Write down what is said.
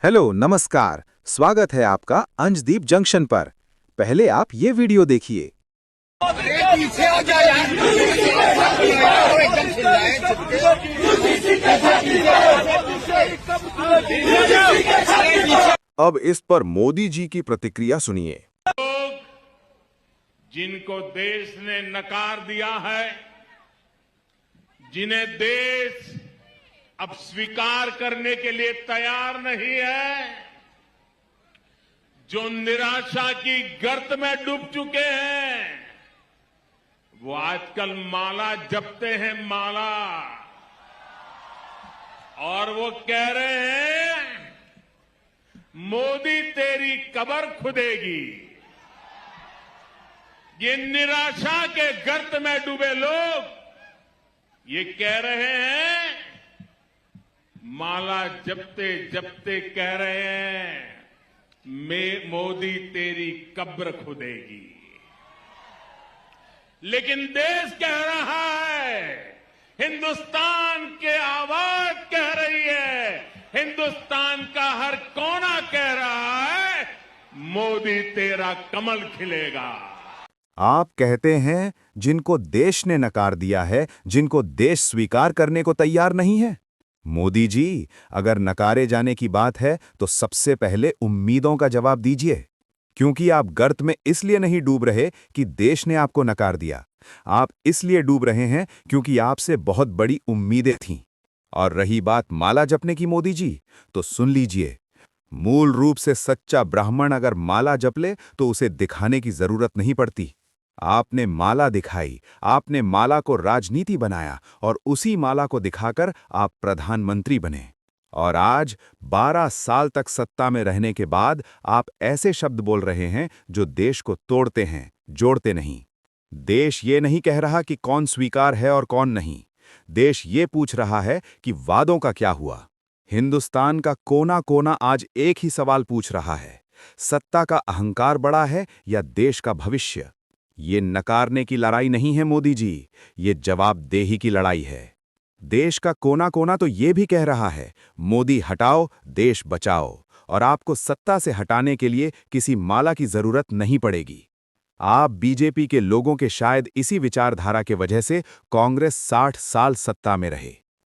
Hello, नमस्कार। स्वागत है आपका अंशदीप जंक्शन पर। पहले आप ये वीडियो देखिए। पीछे हो जा यार। एकदम चिल्ला है, अब इस पर मोदी जी की प्रतिक्रिया सुनिए। लोग जिनको देश ने नकार दिया है, जिन्हें देश अब स्वीकार करने के लिए तैयार नहीं है, जो निराशा की गर्त में डूब चुके हैं, वो आजकल माला जपते हैं, माला। और वो कह रहे हैं मोदी तेरी कब्र खुदेगी। ये निराशा के गर्त में डूबे लोग ये कह रहे हैं, माला जपते जपते कह रहे हैं मोदी तेरी कब्र खुदेगी। लेकिन देश कह रहा है, हिंदुस्तान के आवाज कह रही है, हिंदुस्तान का हर कोना कह रहा है, मोदी तेरा कमल खिलेगा। आप कहते हैं जिनको देश ने नकार दिया है, जिनको देश स्वीकार करने को तैयार नहीं है। मोदी जी, अगर नकारे जाने की बात है तो सबसे पहले उम्मीदों का जवाब दीजिए। क्योंकि आप गर्त में इसलिए नहीं डूब रहे कि देश ने आपको नकार दिया। आप इसलिए डूब रहे हैं क्योंकि आपसे बहुत बड़ी उम्मीदें थीं। और रही बात माला जपने की मोदी जी, तो सुन लीजिए। मूल रूप से सच्चा ब्राह्मण अगर माला जप ले तो उसे दिखाने की जरूरत नहीं पड़ती। आपने माला दिखाई, आपने माला को राजनीति बनाया और उसी माला को दिखाकर आप प्रधानमंत्री बने। और आज 12 साल तक सत्ता में रहने के बाद आप ऐसे शब्द बोल रहे हैं जो देश को तोड़ते हैं, जोड़ते नहीं। देश ये नहीं कह रहा कि कौन स्वीकार है और कौन नहीं। देश ये पूछ रहा है कि वादों का क्या हुआ। हिंदुस्तान का कोना कोना आज एक ही सवाल पूछ रहा है, सत्ता का अहंकार बड़ा है या देश का भविष्य। ये नकारने की लड़ाई नहीं है मोदी जी, ये जवाबदेही की लड़ाई है। देश का कोना कोना तो ये भी कह रहा है, मोदी हटाओ, देश बचाओ। और आपको सत्ता से हटाने के लिए किसी माला की जरूरत नहीं पड़ेगी। आप बीजेपी के लोगों के शायद इसी विचारधारा के वजह से कांग्रेस 60 साल सत्ता में रहे।